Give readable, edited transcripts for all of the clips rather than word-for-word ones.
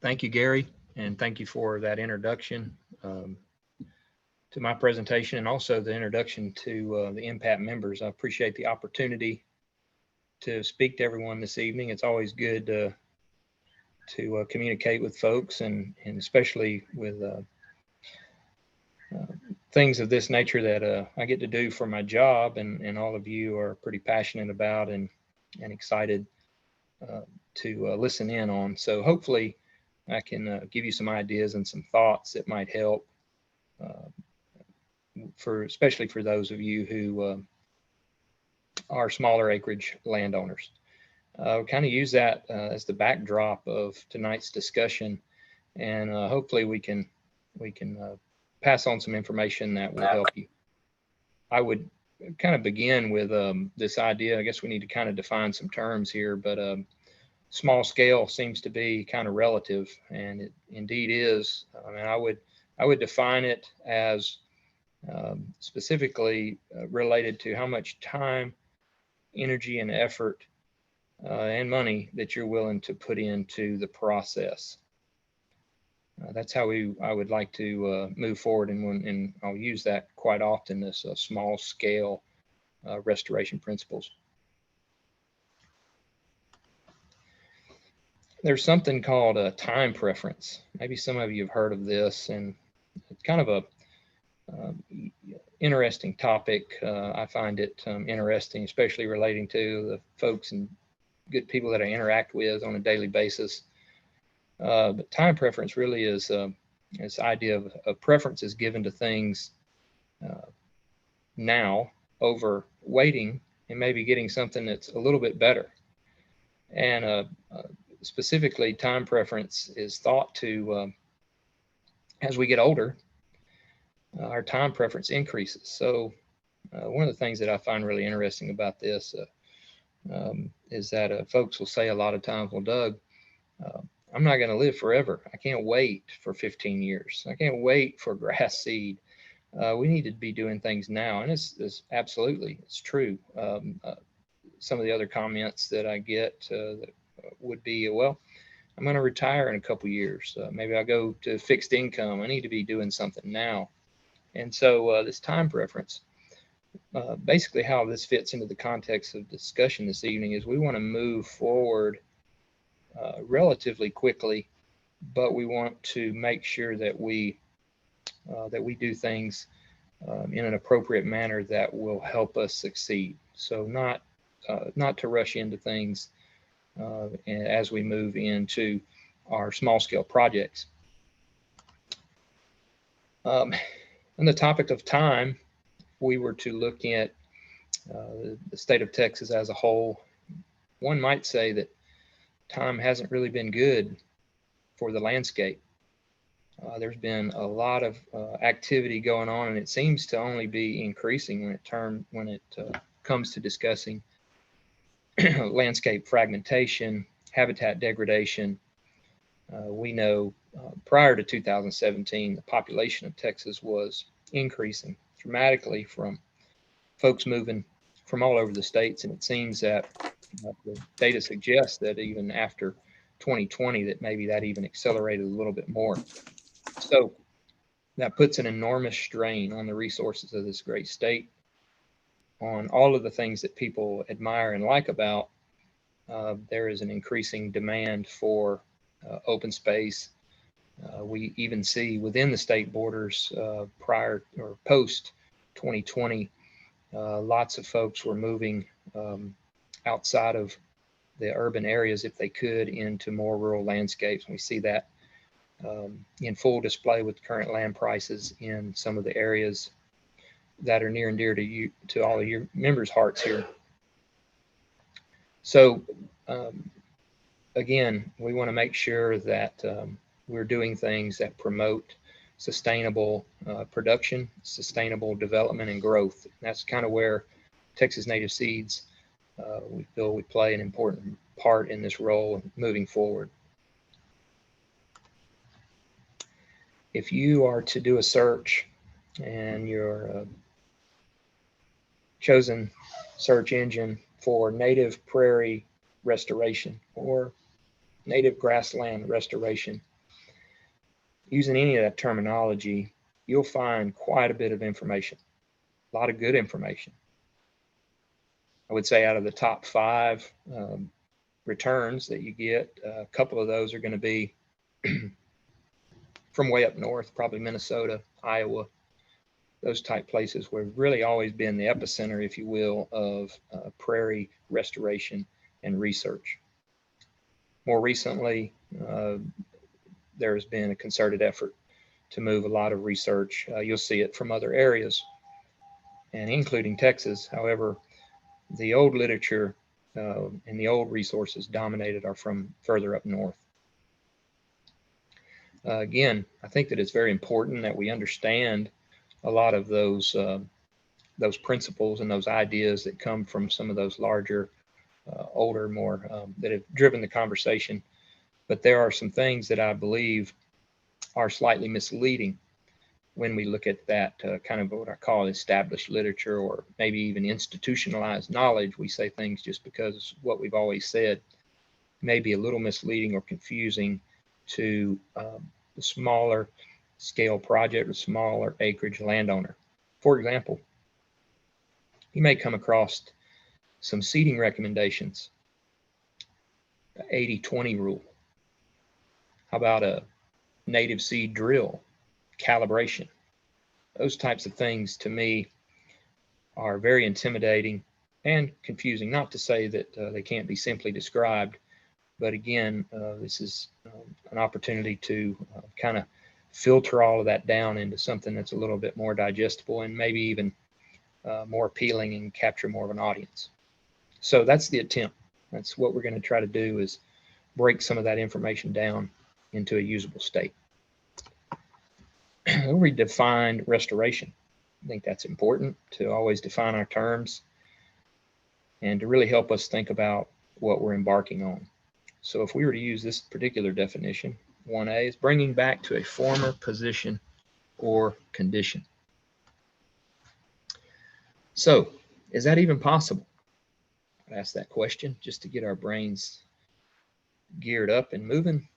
Thank you, Gary, and thank you for that introduction to my presentation and also the introduction to the impact members. I appreciate the opportunity to speak to everyone this evening. It's always good to communicate with folks and especially with uh, things of this nature that I get to do for my job and all of you are pretty passionate about and excited uh, to listen in on. So hopefully I can give you some ideas and some thoughts that might help uh, for especially for those of you who are smaller acreage landowners. Kind of use that as the backdrop of tonight's discussion, and hopefully we can pass on some information that will help you. I would kind of begin with this idea. I guess we need to kind of define some terms here, but small scale seems to be kind of relative, and it indeed is. I mean, I would define it as specifically related to how much time, energy, and effort and money that you're willing to put into the process. That's how I would like to move forward, and I'll use that quite often. This small scale restoration principles. There's something called a time preference. Maybe some of you have heard of this, and it's kind of a interesting topic. I find it interesting, especially relating to the folks and good people that I interact with on a daily basis. But time preference really is this idea of preferences given to things now over waiting and maybe getting something that's a little bit better. And specifically, time preference is thought to, as we get older, our time preference increases. So one of the things that I find really interesting about this is that folks will say a lot of times, well, Doug, I'm not going to live forever. I can't wait for 15 years. I can't wait for grass seed. We need to be doing things now. And it's absolutely, it's true. Some of the other comments that I get that would be, well, I'm going to retire in a couple years. Maybe I'll go to fixed income. I need to be doing something now. And so this time preference, basically how this fits into the context of discussion this evening is we want to move forward relatively quickly, but we want to make sure that we do things in an appropriate manner that will help us succeed. So not to rush into things as we move into our small scale projects. On the topic of time, if we were to look at the state of Texas as a whole, one might say that time hasn't really been good for the landscape. There's been a lot of activity going on, and it seems to only be increasing when it comes to discussing landscape fragmentation, habitat degradation. We know prior to 2017, the population of Texas was increasing dramatically from folks moving from all over the states, and it seems that the data suggests that even after 2020, that maybe that even accelerated a little bit more. So that puts an enormous strain on the resources of this great state, on all of the things that people admire and like about. There is an increasing demand for open space. We even see within the state borders prior or post 2020, lots of folks were moving outside of the urban areas if they could into more rural landscapes. And we see that in full display with current land prices in some of the areas that are near and dear to you, to all of your members' hearts here. So again, we want to make sure that we're doing things that promote sustainable production, sustainable development, and growth. And that's kind of where Texas Native Seeds, we feel we play an important part in this role moving forward. If you are to do a search and your chosen search engine for native prairie restoration or native grassland restoration. Using any of that terminology, you'll find quite a bit of information, a lot of good information. I would say out of the top 5 returns that you get, a couple of those are going to be from way up north, probably Minnesota, Iowa, those type places where we've really always been the epicenter, if you will, of prairie restoration and research. More recently, there has been a concerted effort to move a lot of research. You'll see it from other areas, and including Texas. However, the old literature and the old resources dominated are from further up north. Again, I think that it's very important that we understand a lot of those principles and those ideas that come from some of those larger, older, more that have driven the conversation. But there are some things that I believe are slightly misleading when we look at that kind of what I call established literature, or maybe even institutionalized knowledge. We say things just because what we've always said may be a little misleading or confusing to the smaller scale project or smaller acreage landowner. For example, you may come across some seeding recommendations, 80-20 rule. How about a native seed drill, calibration? Those types of things to me are very intimidating and confusing. Not to say that they can't be simply described, but again, this is an opportunity to kind of filter all of that down into something that's a little bit more digestible and maybe even more appealing and capture more of an audience. So that's the attempt. That's what we're going to try to do, is break some of that information down into a usable state. We defined restoration. I think that's important to always define our terms and to really help us think about what we're embarking on. So if we were to use this particular definition, 1A is bringing back to a former position or condition. So is that even possible? I'd ask that question just to get our brains geared up and moving.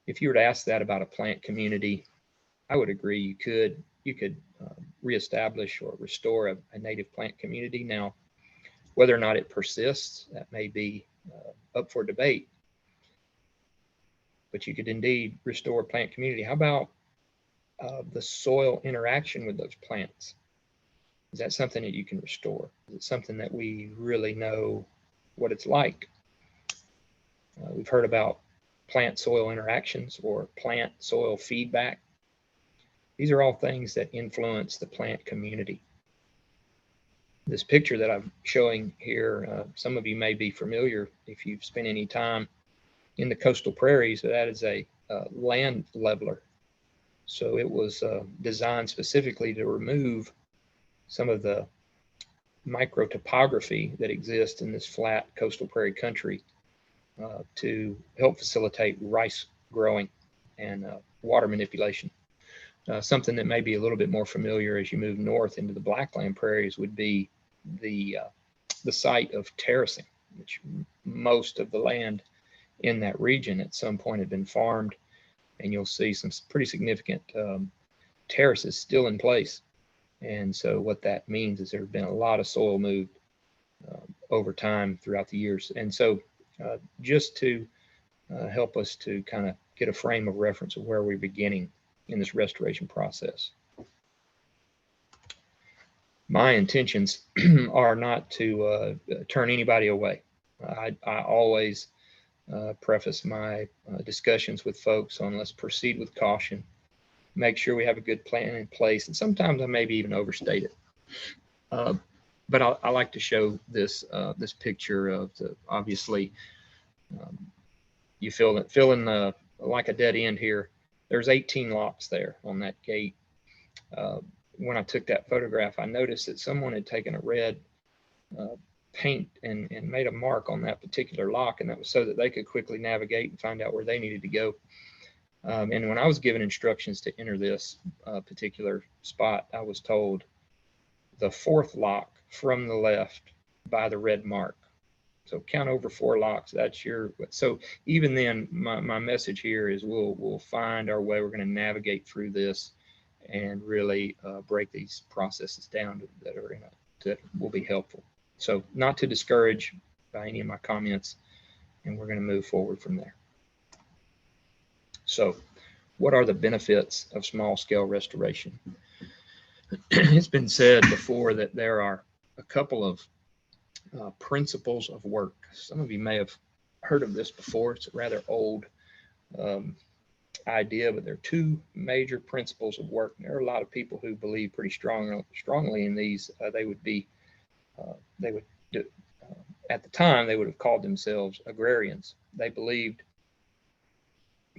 If you were to ask that about a plant community, I would agree you could reestablish or restore a native plant community. Now, whether or not it persists, that may be up for debate. But you could indeed restore a plant community. How about the soil interaction with those plants? Is that something that you can restore? Is it something that we really know what it's like? We've heard about plant-soil interactions or plant-soil feedback. These are all things that influence the plant community. This picture that I'm showing here, some of you may be familiar if you've spent any time in the coastal prairies. That is a land leveler. So it was designed specifically to remove some of the microtopography that exists in this flat coastal prairie country to help facilitate rice growing and water manipulation. Something that may be a little bit more familiar as you move north into the blackland prairies would be the site of terracing, which most of the land in that region at some point had been farmed, and you'll see some pretty significant terraces still in place. And so what that means is there's been a lot of soil moved over time throughout the years. And so just to help us to kind of get a frame of reference of where we're beginning in this restoration process. My intentions are not to turn anybody away. I always preface my discussions with folks on let's proceed with caution, make sure we have a good plan in place, and sometimes I maybe even overstate it. But I like to show this this picture of the obviously you feel in like a dead end here. There's 18 locks there on that gate. When I took that photograph, I noticed that someone had taken a red paint and made a mark on that particular lock, and that was so that they could quickly navigate and find out where they needed to go. And when I was given instructions to enter this particular spot, I was told the 4th lock from the left by the red mark. So count over 4 locks. That's your, so even then, my message here is we'll find our way. We're going to navigate through this and really break these processes down that are that will be helpful. So not to discourage by any of my comments, and we're going to move forward from there. So what are the benefits of small scale restoration? It's been said before that there are a couple of principles of work. Some of you may have heard of this before. It's a rather old idea, but there are 2 major principles of work. There are a lot of people who believe pretty strongly in these. They would at the time, they would have called themselves agrarians. They believed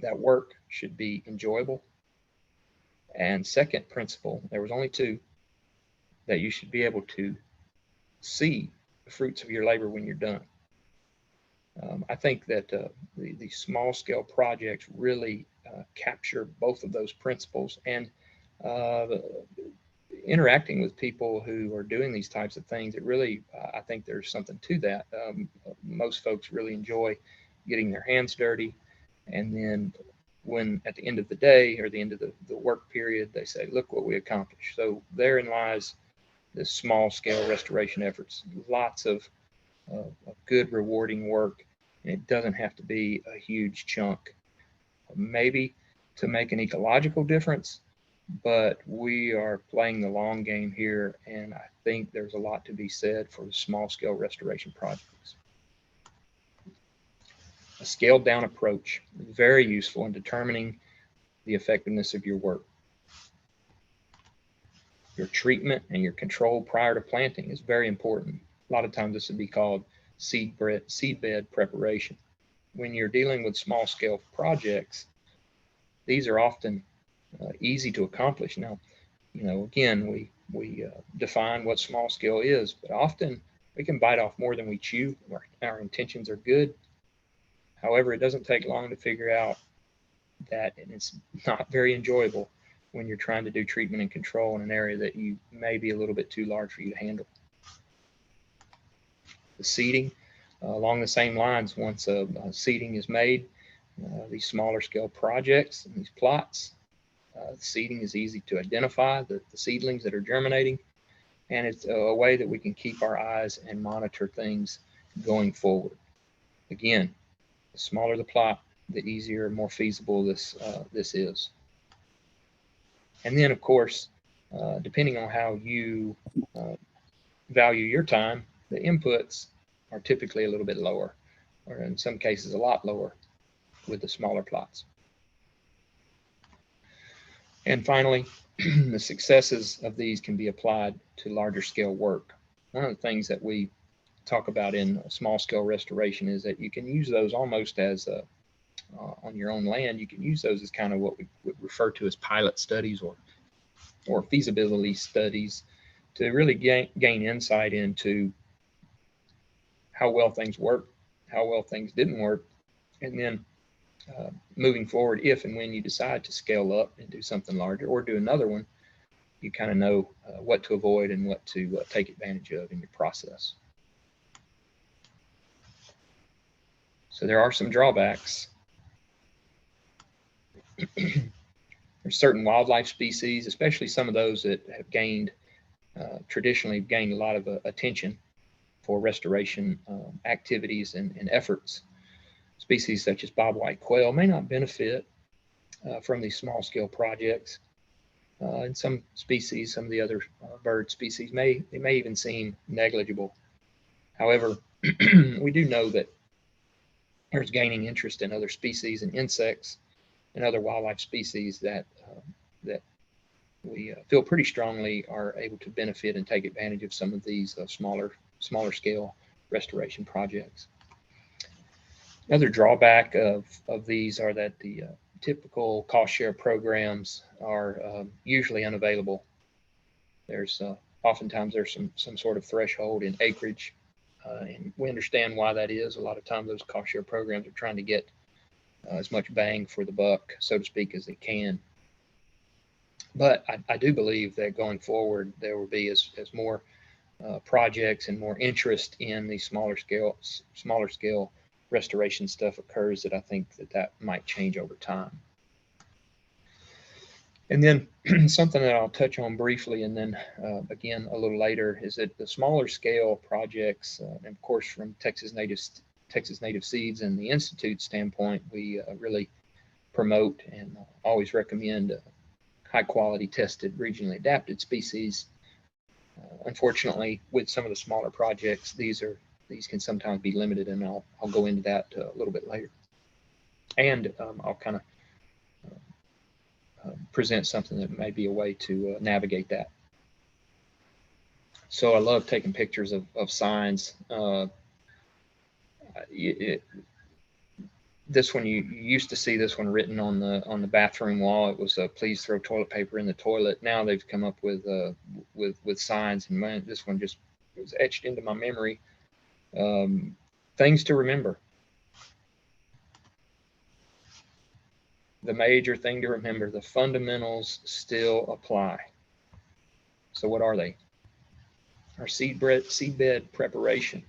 that work should be enjoyable. And second principle, there was only 2, that you should be able to see the fruits of your labor when you're done. I think that the small scale projects really capture both of those principles, and interacting with people who are doing these types of things, it really, I think there's something to that. Most folks really enjoy getting their hands dirty, and then when at the end of the day or the end of the work period, they say, look what we accomplished. So therein lies the small scale restoration efforts. Lots of good, rewarding work, and it doesn't have to be a huge chunk. Maybe to make an ecological difference, but we are playing the long game here, and I think there's a lot to be said for the small scale restoration projects. A scaled down approach is very useful in determining the effectiveness of your work. Your treatment and your control prior to planting is very important. A lot of times this would be called seed bed preparation. When you're dealing with small scale projects, these are often easy to accomplish. Now, again, we define what small scale is, but often we can bite off more than we chew. Our intentions are good. However, it doesn't take long to figure out that it's not very enjoyable when you're trying to do treatment and control in an area that you may be a little bit too large for you to handle. The seeding, along the same lines, once seeding is made, these smaller scale projects and these plots, the seeding is easy to identify, the seedlings that are germinating, and it's a way that we can keep our eyes and monitor things going forward. Again, the smaller the plot, the easier and more feasible this is. And then, of course, depending on how you value your time, the inputs are typically a little bit lower, or in some cases a lot lower with the smaller plots. And finally, the successes of these can be applied to larger scale work. One of the things that we talk about in small scale restoration is that you can use those almost as on your own land. You can use those as kind of what we would refer to as pilot studies or feasibility studies to really gain insight into how well things work, how well things didn't work, and then moving forward, if and when you decide to scale up and do something larger or do another one, you kind of know what to avoid and what to take advantage of in your process. So there are some drawbacks. There's certain wildlife species, especially some of those that have gained, traditionally gained a lot of attention for restoration activities and efforts. Species such as bobwhite quail may not benefit from these small scale projects. And some species, some of the other bird species, may even seem negligible. However, we do know that there's gaining interest in other species and insects and other wildlife species that we feel pretty strongly are able to benefit and take advantage of some of these smaller scale restoration projects. Another drawback of these are that the typical cost share programs are usually unavailable. There's oftentimes there's some sort of threshold in acreage, and we understand why that is. A lot of times those cost share programs are trying to get as much bang for the buck, so to speak, as they can. But I do believe that going forward, there will be as more projects and more interest in the smaller scale restoration stuff occurs, that I think that might change over time. And then something that I'll touch on briefly, and then again a little later, is that the smaller scale projects, and of course from Texas Native Seeds and the Institute standpoint, we really promote and always recommend high quality tested regionally adapted species. Unfortunately, with some of the smaller projects, these can sometimes be limited, and I'll go into that a little bit later. And I'll kind of present something that may be a way to navigate that. So I love taking pictures of signs. This one, you used to see this one written on the bathroom wall. It was please throw toilet paper in the toilet. Now they've come up with signs, and man, this one just was etched into my memory. Things to remember. The major thing to remember: the fundamentals still apply. So what are they? Our seedbed preparation.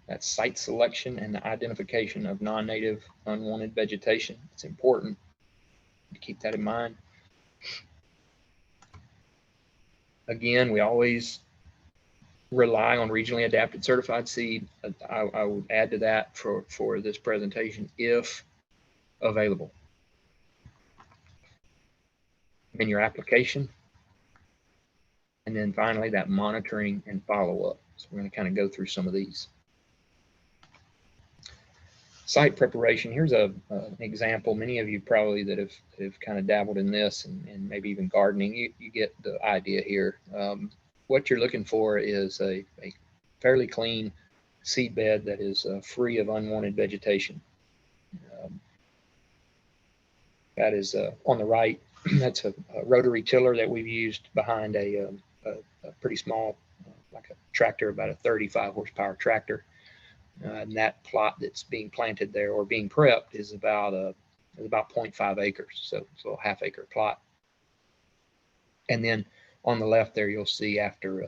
That's site selection and the identification of non-native unwanted vegetation. It's important to keep that in mind. Again, we always rely on regionally adapted certified seed. I would add to that for this presentation, if available. In your application, and then finally that monitoring and follow-up. So we're going to kind of go through some of these. Site preparation. Here's an example. Many of you probably that have kind of dabbled in this and maybe even gardening, you get the idea here. What you're looking for is a fairly clean seed bed that is free of unwanted vegetation. That is on the right. That's a rotary tiller that we've used behind a pretty small, like a tractor, about a 35 horsepower tractor. And that plot that's being planted there or being prepped is about 0.5 acres, so it's a little half-acre plot. And then on the left there, you'll see after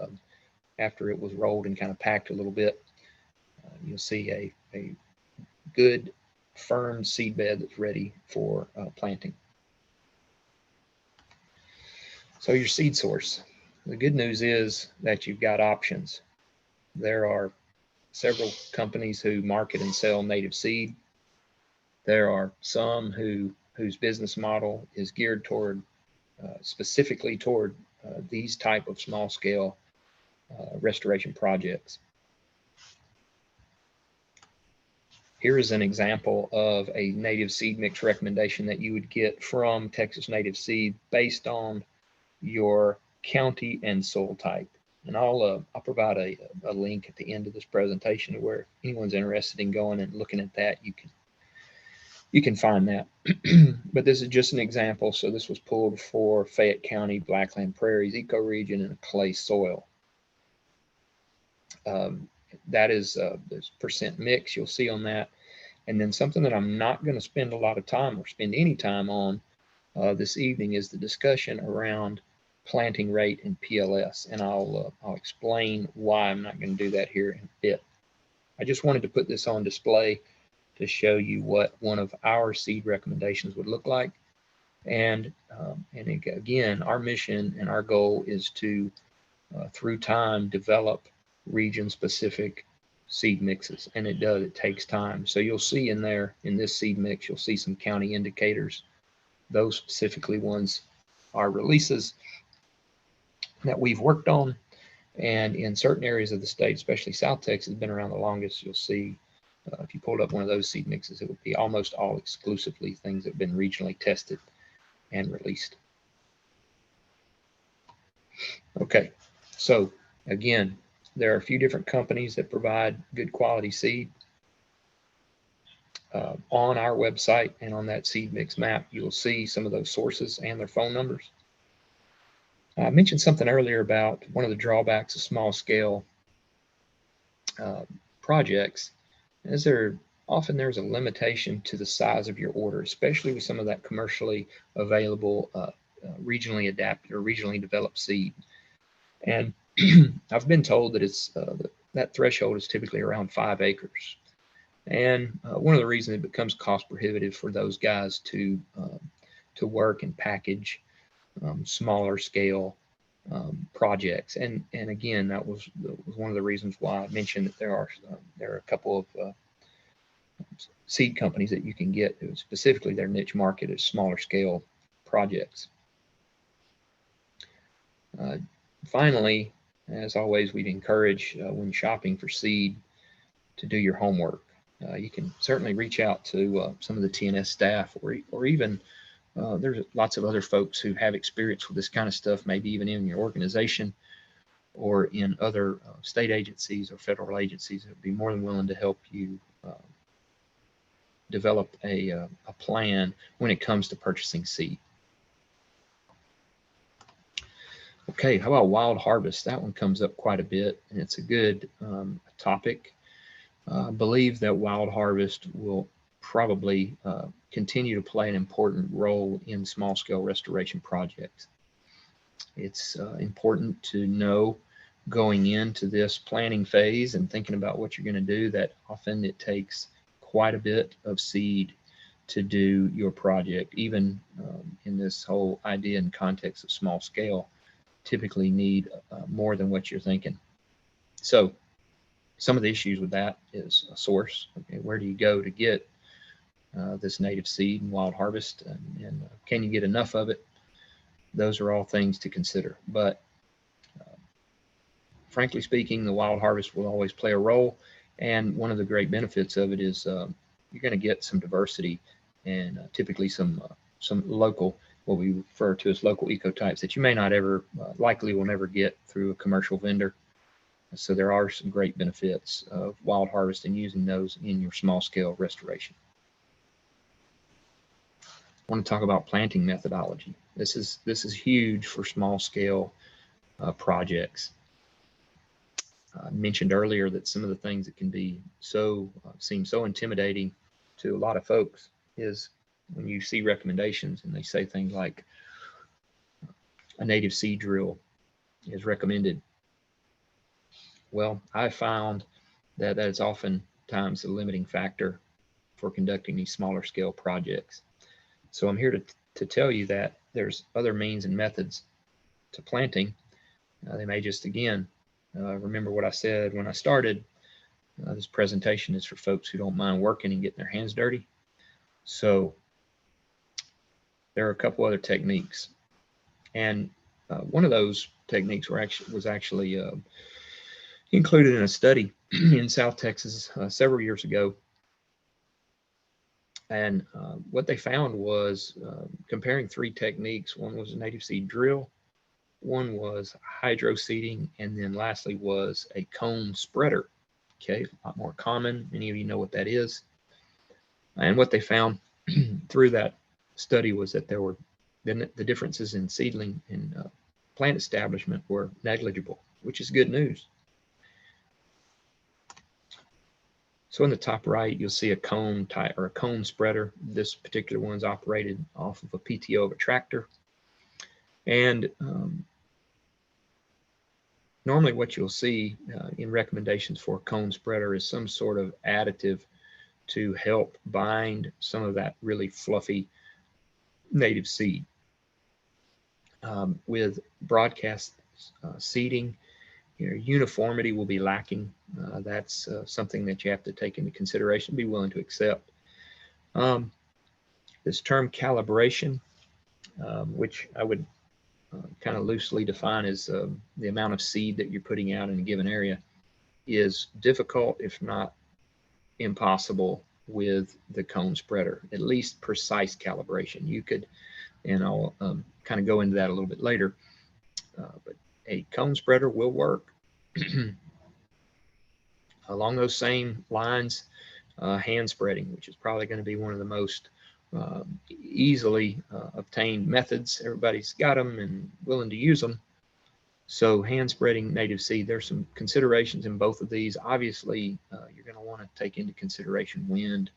it was rolled and kind of packed a little bit, you'll see a good firm seed bed that's ready for planting. So your seed source. The good news is that you've got options. There are several companies who market and sell native seed. There are some whose business model is geared toward specifically toward these type of small scale restoration projects. Here is an example of a native seed mix recommendation that you would get from Texas Native Seed based on your county and soil type. And I'll provide a link at the end of this presentation where if anyone's interested in going and looking at that, you can find that. But this is just an example. So this was pulled for Fayette County, Blackland Prairies ecoregion, and a clay soil. That is this percent mix you'll see on that. And then something that I'm not going to spend a lot of time or spend any time on this evening is the discussion around planting rate and PLS, and I'll explain why I'm not going to do that here in a bit. I just wanted to put this on display to show you what one of our seed recommendations would look like. And again, our mission and our goal is to, through time, develop region-specific seed mixes, and it takes time. So you'll see in this seed mix, you'll see some county indicators. Those specifically ones are releases that we've worked on, and in certain areas of the state, especially South Texas, has been around the longest. You'll see if you pulled up one of those seed mixes, it would be almost all exclusively things that have been regionally tested and released. Okay, so again, there are a few different companies that provide good quality seed. On our website and on that seed mix map, you'll see some of those sources and their phone numbers. I mentioned something earlier about one of the drawbacks of small scale projects is there's a limitation to the size of your order, especially with some of that commercially available regionally adapted or regionally developed seed. And I've been told that that threshold is typically around 5 acres. And one of the reasons it becomes cost prohibitive for those guys to work and package smaller scale projects. And again, that was one of the reasons why I mentioned that there are a couple of seed companies that you can get, specifically their niche market is smaller scale projects. Finally, as always, we'd encourage when shopping for seed to do your homework. You can certainly reach out to some of the TNS staff, or even there's lots of other folks who have experience with this kind of stuff, maybe even in your organization or in other state agencies or federal agencies that would be more than willing to help you develop a plan when it comes to purchasing seed. Okay, how about wild harvest? That one comes up quite a bit, and it's a good topic. I believe that wild harvest will probably continue to play an important role in small-scale restoration projects. It's important to know going into this planning phase and thinking about what you're going to do that often it takes quite a bit of seed to do your project, even in this whole idea and context of small scale, typically need more than what you're thinking. So some of the issues with that is a source. Okay, where do you go to get this native seed and wild harvest, and can you get enough of it? Those are all things to consider. But frankly speaking, the wild harvest will always play a role. And one of the great benefits of it is you're going to get some diversity and typically some local, what we refer to as local ecotypes that you may not ever, likely will never get through a commercial vendor. So there are some great benefits of wild harvest and using those in your small scale restoration. I want to talk about planting methodology. This is huge for small scale projects. I mentioned earlier that some of the things that can be seem so intimidating to a lot of folks is when you see recommendations and they say things like a native seed drill is recommended. Well, I found that is oftentimes a limiting factor for conducting these smaller scale projects. So I'm here to tell you that there's other means and methods to planting. They may just, again, remember what I said when I started. This presentation is for folks who don't mind working and getting their hands dirty. So there are a couple other techniques. And one of those techniques was actually included in a study in South Texas several years ago. And what they found was comparing 3 techniques. One was a native seed drill, one was hydro seeding, and then lastly was a cone spreader. Okay, a lot more common. Many of you know what that is. And what they found through that study was that there were the differences in seedling and plant establishment were negligible, which is good news. So in the top right, you'll see a cone type or a cone spreader. This particular one's operated off of a PTO of a tractor. And normally what you'll see in recommendations for a cone spreader is some sort of additive to help bind some of that really fluffy native seed. With broadcast seeding, your uniformity will be lacking. That's something that you have to take into consideration, be willing to accept. This term calibration, which I would kind of loosely define as the amount of seed that you're putting out in a given area, is difficult, if not impossible, with the cone spreader, at least precise calibration. You could, and I'll kind of go into that a little bit later, but a cone spreader will work. Along those same lines, hand spreading, which is probably going to be one of the most easily obtained methods. Everybody's got them and willing to use them. So hand spreading native seed, there's some considerations in both of these. Obviously, you're going to want to take into consideration wind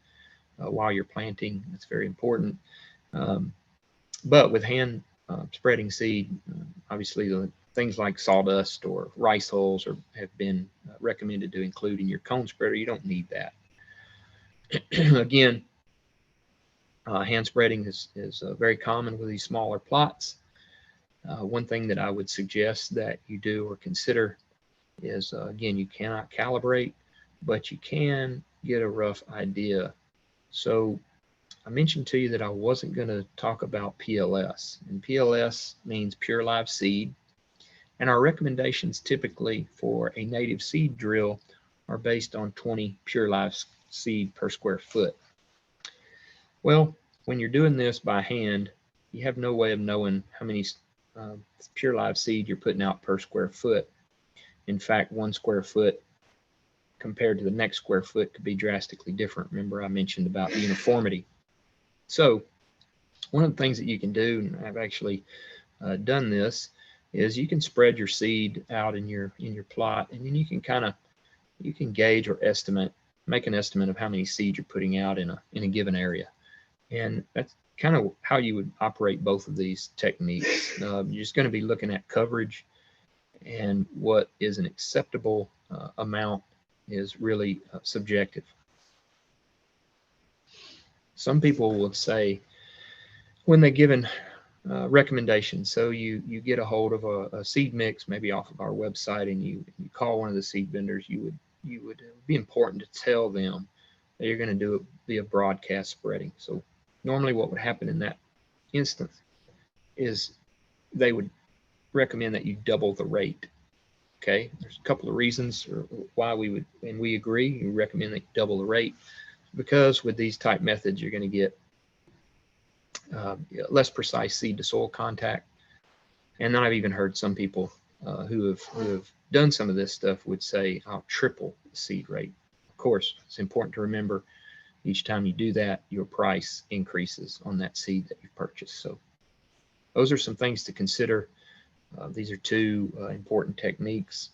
while you're planting. That's very important. But with hand spreading seed, obviously the things like sawdust or rice hulls have been recommended to include in your cone spreader. You don't need that. Again, hand spreading is very common with these smaller plots. One thing that I would suggest that you do or consider is, again, you cannot calibrate, but you can get a rough idea. So I mentioned to you that I wasn't going to talk about PLS, and PLS means pure live seed. And our recommendations typically for a native seed drill are based on 20 pure live seed per square foot. Well, when you're doing this by hand, you have no way of knowing how many pure live seed you're putting out per square foot. In fact, 1 square foot compared to the next square foot could be drastically different. Remember, I mentioned about uniformity. So one of the things that you can do, and I've actually done this, is you can spread your seed out in your plot, and then you can gauge or make an estimate of how many seeds you're putting out in a given area. And that's kind of how you would operate both of these techniques. You're just going to be looking at coverage, and what is an acceptable amount is really subjective. Some people will say, when they're given recommendations, so you get a hold of a seed mix, maybe off of our website, and you call one of the seed vendors, it would be important to tell them that you're going to do it via broadcast spreading. So normally what would happen in that instance is they would recommend that you double the rate. Okay, there's a couple of reasons why we would, and we agree, we recommend that you double the rate, because with these type methods you're going to get less precise seed to soil contact. And then I've even heard some people who have done some of this stuff would say, I'll triple the seed rate. Of course, it's important to remember each time you do that, your price increases on that seed that you've purchased. So those are some things to consider. These are two important techniques,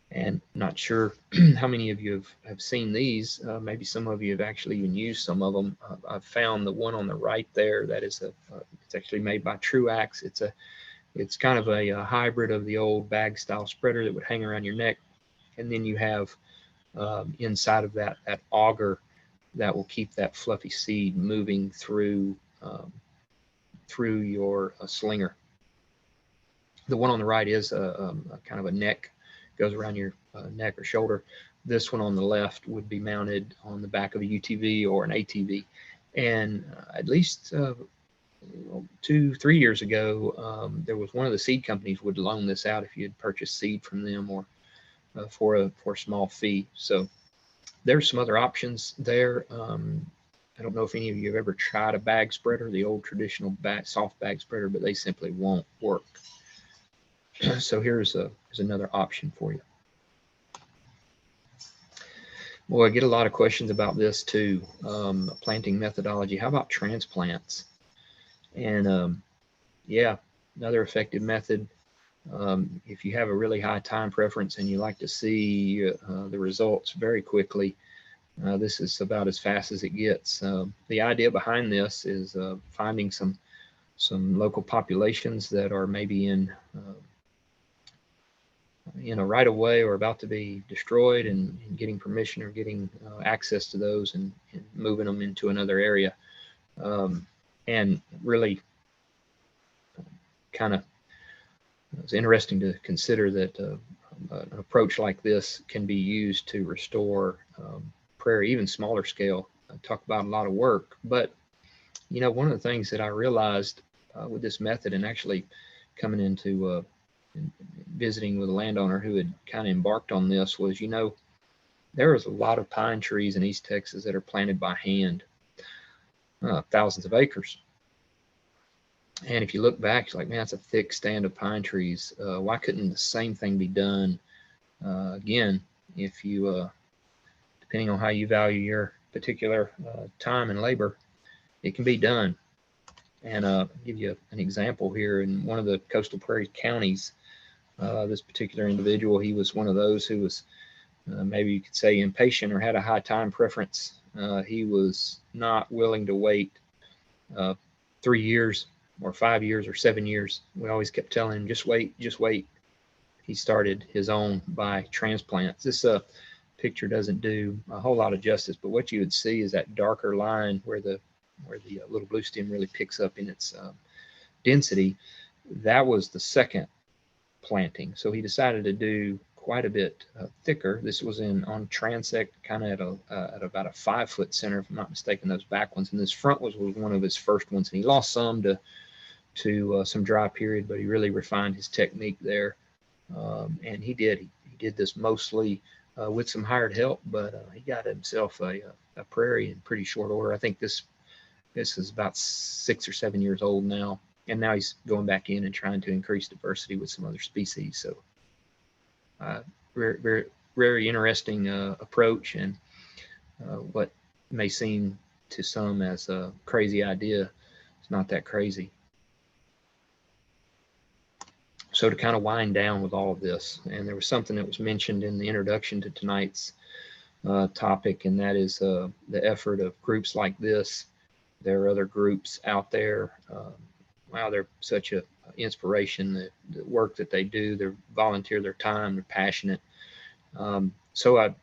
and not sure how many of you have seen these. Maybe some of you have actually even used some of them. I've found the one on the right there, that is it's actually made by Truax. It's kind of a hybrid of the old bag style spreader that would hang around your neck, and then you have inside of that auger that will keep that fluffy seed moving through your slinger. The one on the right is a kind of a neck, goes around your neck or shoulder. This one on the left would be mounted on the back of a UTV or an ATV. And at least 2-3 years ago, there was one of the seed companies would loan this out if you had purchased seed from them, or for a small fee. So there's some other options there. I don't know if any of you have ever tried a bag spreader, the old traditional soft bag spreader, but they simply won't work. So here's another option for you. Boy, I get a lot of questions about this too. Planting methodology. How about transplants? And yeah, another effective method. If you have a really high time preference and you like to see the results very quickly, this is about as fast as it gets. The idea behind this is finding some local populations that are maybe in a right of way or about to be destroyed, and getting permission or getting access to those and moving them into another area. And really kind of, it's interesting to consider that an approach like this can be used to restore prairie, even smaller scale. I talk about a lot of work, but one of the things that I realized with this method, and actually coming into visiting with a landowner who had kind of embarked on this, was there is a lot of pine trees in East Texas that are planted by hand, thousands of acres. And if you look back, it's like, man, that's a thick stand of pine trees. Why couldn't the same thing be done again? If you depending on how you value your particular time and labor, it can be done. And I'll give you an example here. In one of the coastal prairie counties, this particular individual, he was one of those who was maybe you could say impatient or had a high time preference. He was not willing to wait 3 years or 5 years or 7 years. We always kept telling him, just wait, just wait. He started his own by transplants. This picture doesn't do a whole lot of justice, but what you would see is that darker line where the little blue stem really picks up in its density. That was the second planting. So he decided to do quite a bit thicker. This was on transect, kind of at about a 5-foot center, if I'm not mistaken, those back ones. And this front was one of his first ones, and he lost some to some dry period, but he really refined his technique there. And he did this mostly with some hired help, but he got himself a prairie in pretty short order. I think this is about 6 or 7 years old now, and now he's going back in and trying to increase diversity with some other species. So very, very, very interesting approach, and what may seem to some as a crazy idea, it's not that crazy. So to kind of wind down with all of this, and there was something that was mentioned in the introduction to tonight's topic, and that is the effort of groups like this. There are other groups out there. Wow, they're such an inspiration. The work that they do, they volunteer their time, they're passionate. So I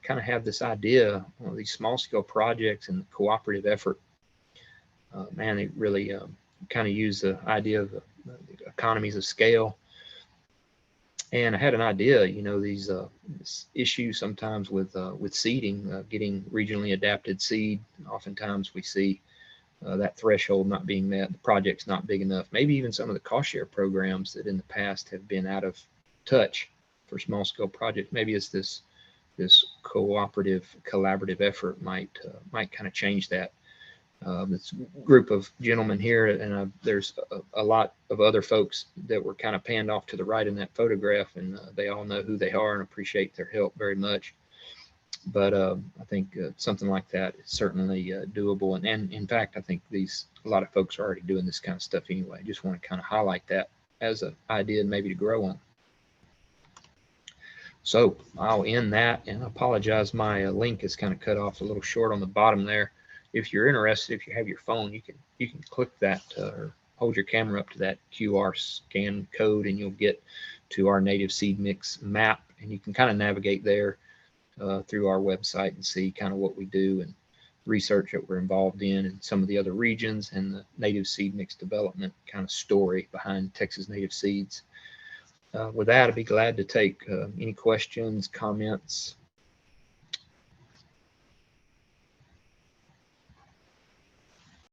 kind of have this idea, these small scale projects and the cooperative effort. Man, they really kind of use the idea of the economies of scale. And I had an idea, these issues sometimes with seeding, getting regionally adapted seed. Oftentimes we see that threshold not being met, the project's not big enough. Maybe even some of the cost share programs that in the past have been out of touch for small scale projects. Maybe it's this cooperative, collaborative effort might kind of change that. This group of gentlemen here, and there's a lot of other folks that were kind of panned off to the right in that photograph, and they all know who they are and appreciate their help very much. But I think something like that is certainly doable, and in fact, I think a lot of folks are already doing this kind of stuff anyway. I just want to kind of highlight that as an idea and maybe to grow on. So I'll end that, and I apologize, my link is kind of cut off a little short on the bottom there. If you're interested, if you have your phone, you can click that or hold your camera up to that QR scan code, and you'll get to our native seed mix map, and you can kind of navigate there through our website and see kind of what we do and research that we're involved in, and some of the other regions and the native seed mix development kind of story behind Texas native seeds. With that, I'd be glad to take any questions, comments,